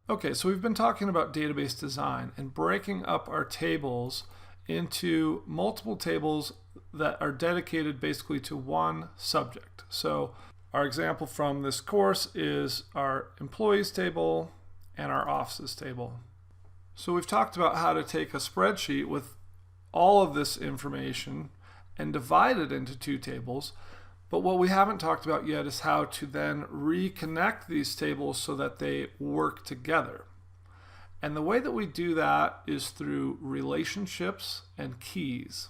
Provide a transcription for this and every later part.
Okay, so we've been talking about database design and breaking up our tables into multiple tables that are dedicated basically to one subject. So our example from this course is our employees table and our offices table. So we've talked about how to take a spreadsheet with all of this information and divide it into two tables. But what we haven't talked about yet is how to then reconnect these tables so that they work together. And the way that we do that is through relationships and keys.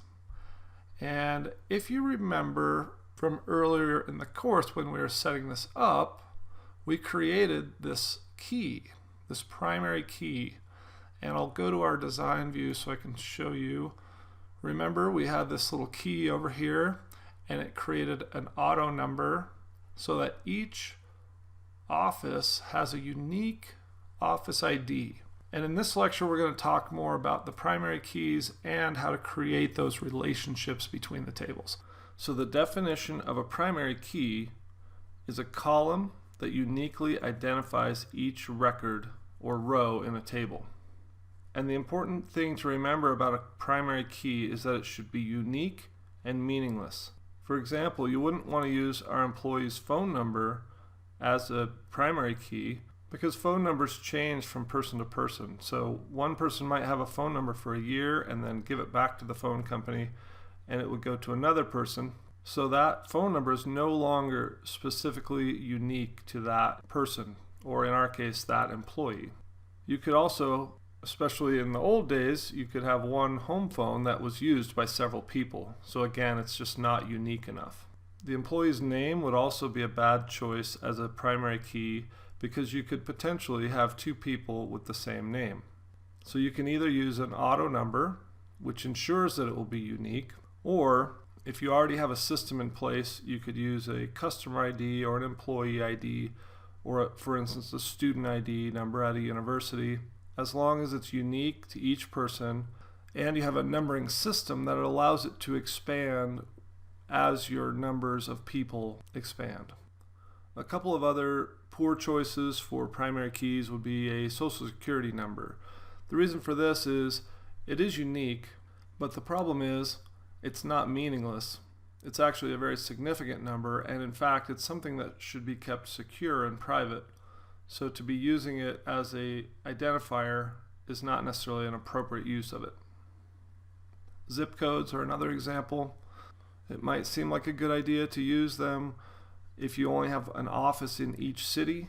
And if you remember from earlier in the course when we were setting this up, we created this key, this primary key. And I'll go to our design view so I can show you. Remember, we had this little key over here, and it created an auto number so that each office has a unique office ID. And in this lecture, we're going to talk more about the primary keys and how to create those relationships between the tables. So the definition of a primary key is a column that uniquely identifies each record or row in a table. And the important thing to remember about a primary key is that it should be unique and meaningless. For example, you wouldn't want to use our employee's phone number as a primary key because phone numbers change from person to person. So one person might have a phone number for a year and then give it back to the phone company, and it would go to another person. So that phone number is no longer specifically unique to that person, or in our case, that employee. You could also, especially in the old days, you could have one home phone that was used by several people. So again, it's just not unique enough. The employee's name would also be a bad choice as a primary key because you could potentially have two people with the same name. So you can either use an auto number, which ensures that it will be unique, or if you already have a system in place, you could use a customer ID or an employee ID, or for instance, a student ID number at a university, as long as it's unique to each person and you have a numbering system that allows it to expand as your numbers of people expand. A couple of other poor choices for primary keys would be a social security number. The reason for this is it is unique, but the problem is it's not meaningless. It's actually a very significant number, and in fact it's something that should be kept secure and private. So to be using it as a identifier is not necessarily an appropriate use of it. Zip codes are another example. It might seem like a good idea to use them if you only have an office in each city,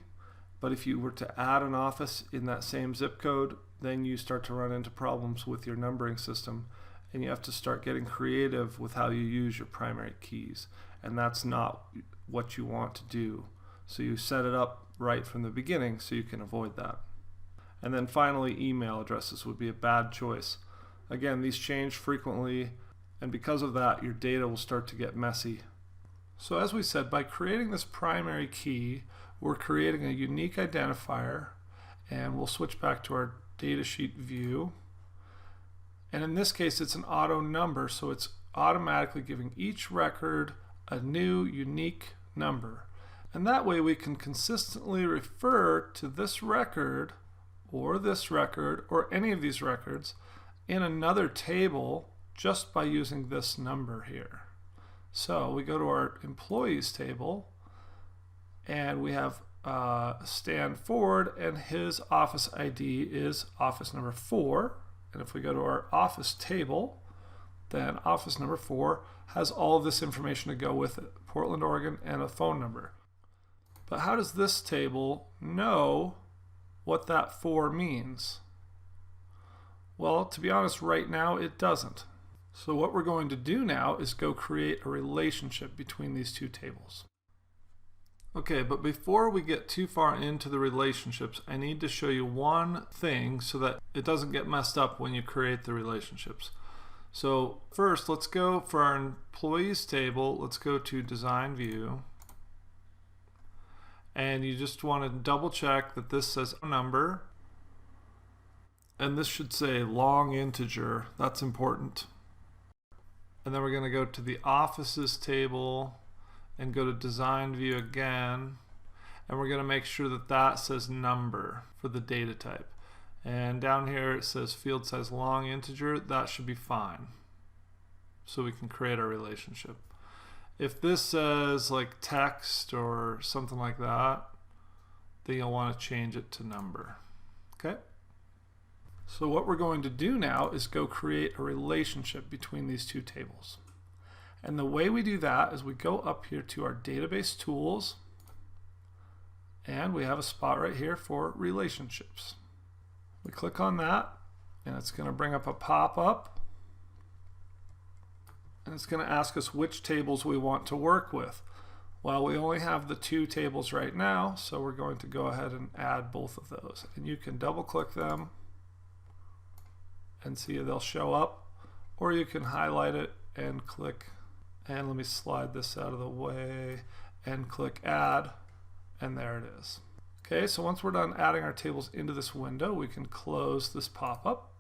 but if you were to add an office in that same zip code, then you start to run into problems with your numbering system, and you have to start getting creative with how you use your primary keys, and that's not what you want to do. So you set it up right from the beginning so you can avoid that. And then finally, email addresses would be a bad choice. Again, these change frequently, and because of that, your data will start to get messy. So as we said, by creating this primary key, we're creating a unique identifier, and we'll switch back to our datasheet view. And in this case, it's an auto number, so it's automatically giving each record a new unique number. And that way we can consistently refer to this record or any of these records in another table just by using this number here. So we go to our employees table and we have Stan Ford, and his office ID is office number 4. And if we go to our office table, then office number 4 has all of this information to go with it, Portland, Oregon, and a phone number. But how does this table know what that 4 means? Well, to be honest, right now it doesn't. So what we're going to do now is go create a relationship between these two tables. Okay, but before we get too far into the relationships, I need to show you one thing so that it doesn't get messed up when you create the relationships. So first, let's go for our employees table. Let's go to Design View. And you just want to double check that this says number. And this should say long integer. That's important. And then we're going to go to the offices table and go to Design View again. and we're going to make sure that that says number for the data type. And down here it says field size long integer. That should be fine. So we can create our relationship. If this says like text or something like that, then you'll want to change it to number. Okay? So what we're going to do now is go create a relationship between these two tables. And the way we do that is we go up here to our database tools, and we have a spot right here for relationships. We click on that, and it's going to bring up a pop-up, and it's going to ask us which tables we want to work with. Well, we only have the two tables right now, so we're going to go ahead and add both of those. And you can double click them and see they'll show up, or you can highlight it and click, and let me slide this out of the way, and click add, and there it is. Okay, so once we're done adding our tables into this window, we can close this pop-up.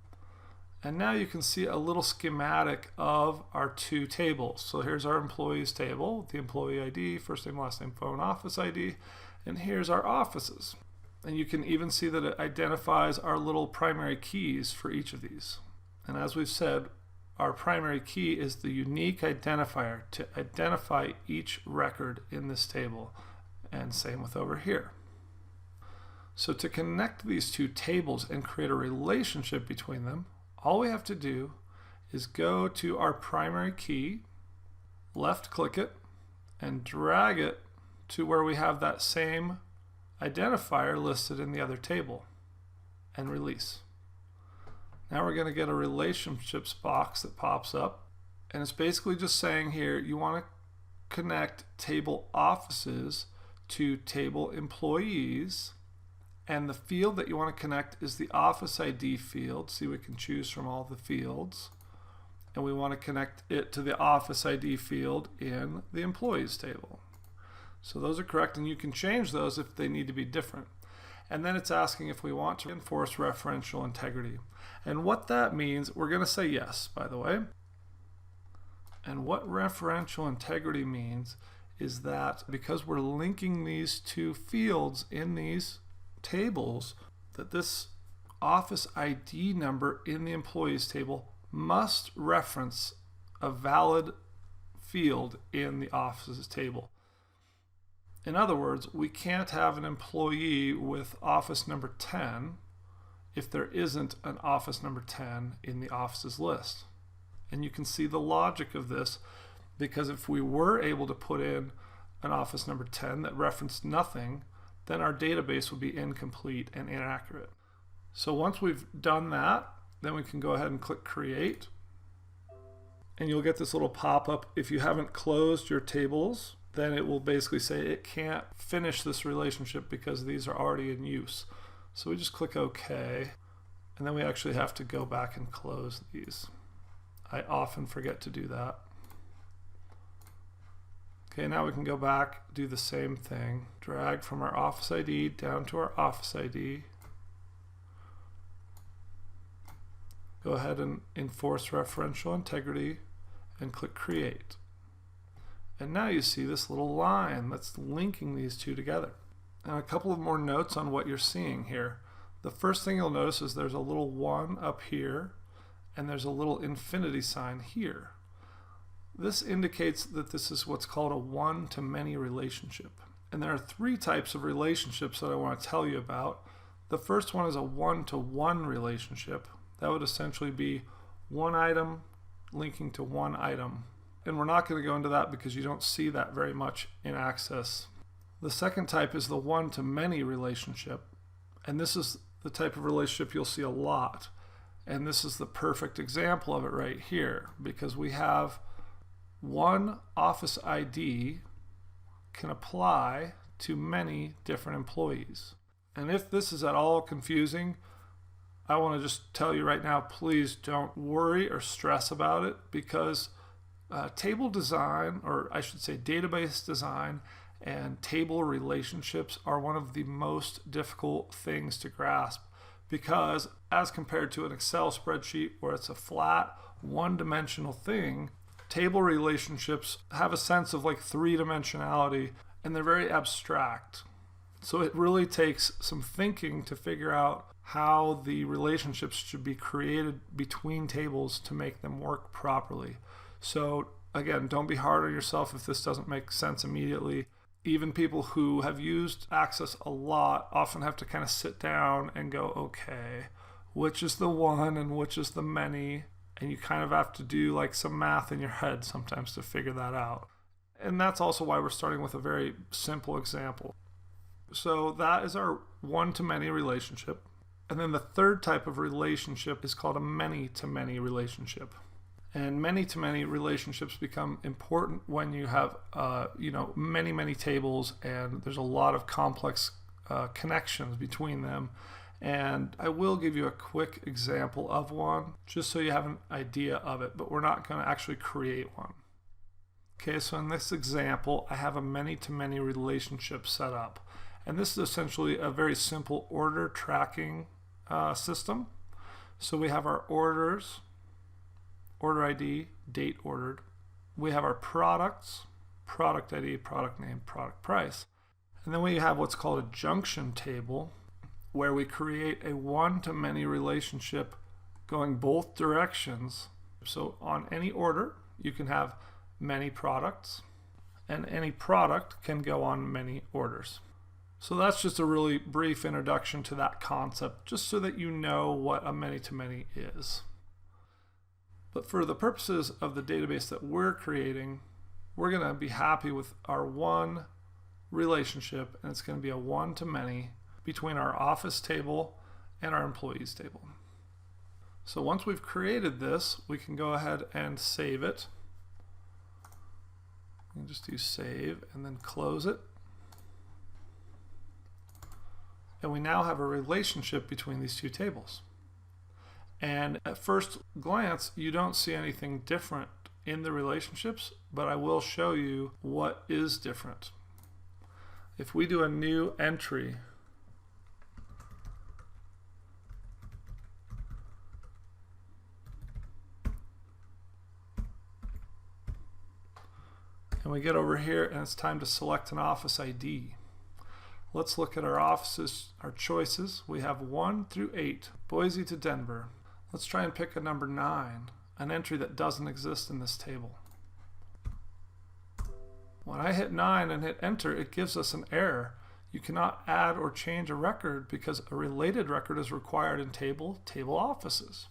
And now you can see a little schematic of our two tables. So here's our employees table, the employee ID, first name, last name, phone, office ID, and here's our offices. And you can even see that it identifies our little primary keys for each of these. And as we've said, our primary key is the unique identifier to identify each record in this table. And same with over here. So to connect these two tables and create a relationship between them, all we have to do is go to our primary key, left click it, and drag it to where we have that same identifier listed in the other table, and release. Now we're going to get a relationships box that pops up, and it's basically just saying here you want to connect table offices to table employees, and the field that you want to connect is the office ID field. See, we can choose from all the fields, and we want to connect it to the office ID field in the employees table. So those are correct, and you can change those if they need to be different. And then it's asking if we want to enforce referential integrity. And what that means, we're going to say yes, by the way. And what referential integrity means is that because we're linking these two fields in these tables, that this office ID number in the employees table must reference a valid field in the offices table. In other words, we can't have an employee with office number 10 if there isn't an office number 10 in the offices list. And you can see the logic of this, because if we were able to put in an office number 10 that referenced nothing, then our database would be incomplete and inaccurate. So once we've done that, then we can go ahead and click create, and you'll get this little pop-up. If you haven't closed your tables, then it will basically say it can't finish this relationship because these are already in use. So we just click OK, and then we actually have to go back and close these. I often forget to do that. Okay, now we can go back, do the same thing, drag from our office ID down to our office ID. Go ahead and enforce referential integrity and click create. And now you see this little line that's linking these two together. And a couple of more notes on what you're seeing here. The first thing you'll notice is there's a little 1 up here, and there's a little infinity sign here. This indicates that this is what's called a one-to-many relationship. And there are 3 types of relationships that I want to tell you about. The first one is a one-to-one relationship. That would essentially be one item linking to one item. And we're not going to go into that because you don't see that very much in Access. The second type is the one-to-many relationship. And this is the type of relationship you'll see a lot. And this is the perfect example of it right here, because we have one office ID can apply to many different employees. And if this is at all confusing, I want to just tell you right now, please don't worry or stress about it, because table design, or I should say database design, and table relationships are one of the most difficult things to grasp, because as compared to an Excel spreadsheet where it's a flat one-dimensional thing, table relationships have a sense of like 3-dimensionality, and they're very abstract. So it really takes some thinking to figure out how the relationships should be created between tables to make them work properly. So again, don't be hard on yourself if this doesn't make sense immediately. Even people who have used Access a lot often have to kind of sit down and go, okay, which is the one and which is the many? And you kind of have to do like some math in your head sometimes to figure that out. And that's also why we're starting with a very simple example. So that is our one-to-many relationship. And then the third type of relationship is called a many-to-many relationship. And many-to-many relationships become important when you have, many tables, and there's a lot of complex connections between them. And I will give you a quick example of one, just so you have an idea of it, but we're not going to actually create one. Okay, so in this example, I have a many-to-many relationship set up. And this is essentially a very simple order tracking system. So we have our orders, order ID, date ordered. We have our products, product ID, product name, product price. And then we have what's called a junction table, where we create a one-to-many relationship going both directions. So on any order, you can have many products, and any product can go on many orders. So that's just a really brief introduction to that concept, just so that you know what a many-to-many is. But for the purposes of the database that we're creating, we're going to be happy with our one relationship, and it's going to be a one-to-many between our office table and our employees table. So once we've created this, we can go ahead and save it. We can just do save and then close it. And we now have a relationship between these two tables. And at first glance, you don't see anything different in the relationships, but I will show you what is different. If we do a new entry, and we get over here and it's time to select an office ID. Let's look at our offices, our choices. We have 1 through 8, Boise to Denver. Let's try and pick a number 9, an entry that doesn't exist in this table. When I hit 9 and hit enter, it gives us an error. You cannot add or change a record because a related record is required in table offices.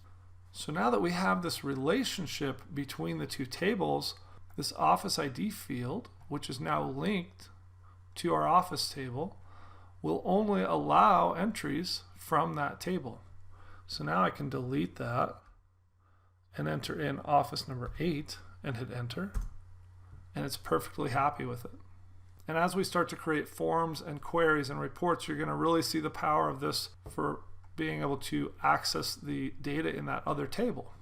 So now that we have this relationship between the two tables, this office ID field, which is now linked to our office table, will only allow entries from that table. So now I can delete that and enter in office number 8 and hit enter, and it's perfectly happy with it. And as we start to create forms and queries and reports, you're going to really see the power of this for being able to access the data in that other table.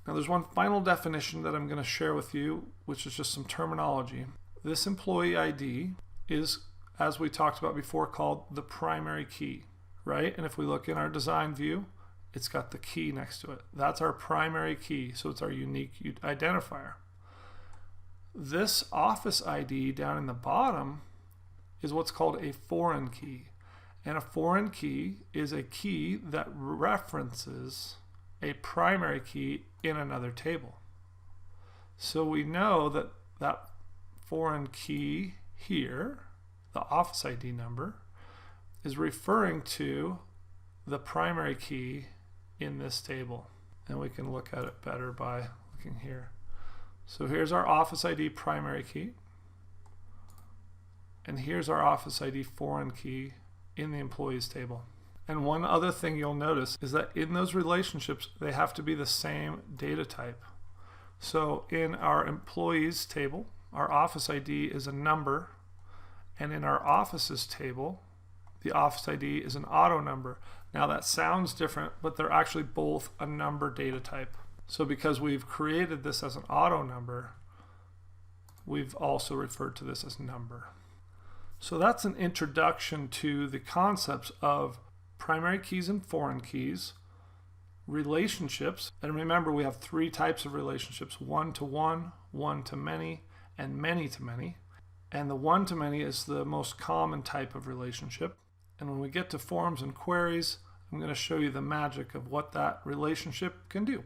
Now there's one final definition that I'm going to share with you, which is just some terminology. This employee ID is, as we talked about before, called the primary key, right? And if we look in our design view, it's got the key next to it. That's our primary key, so it's our unique identifier. This office ID down in the bottom is what's called a foreign key. And a foreign key is a key that references a primary key in another table. So we know that that foreign key here, the office ID number, is referring to the primary key in this table. And we can look at it better by looking here. So here's our office ID primary key, and here's our office ID foreign key in the employees table. And one other thing you'll notice is that in those relationships, they have to be the same data type. So in our employees table, our office ID is a number, and in our offices table, the office ID is an auto number. Now that sounds different, but they're actually both a number data type. So because we've created this as an auto number, we've also referred to this as number. So that's an introduction to the concepts of primary keys and foreign keys, relationships, and remember we have 3 types of relationships: one-to-one, one-to-many, and many-to-many. And the one-to-many is the most common type of relationship. And when we get to forms and queries, I'm going to show you the magic of what that relationship can do.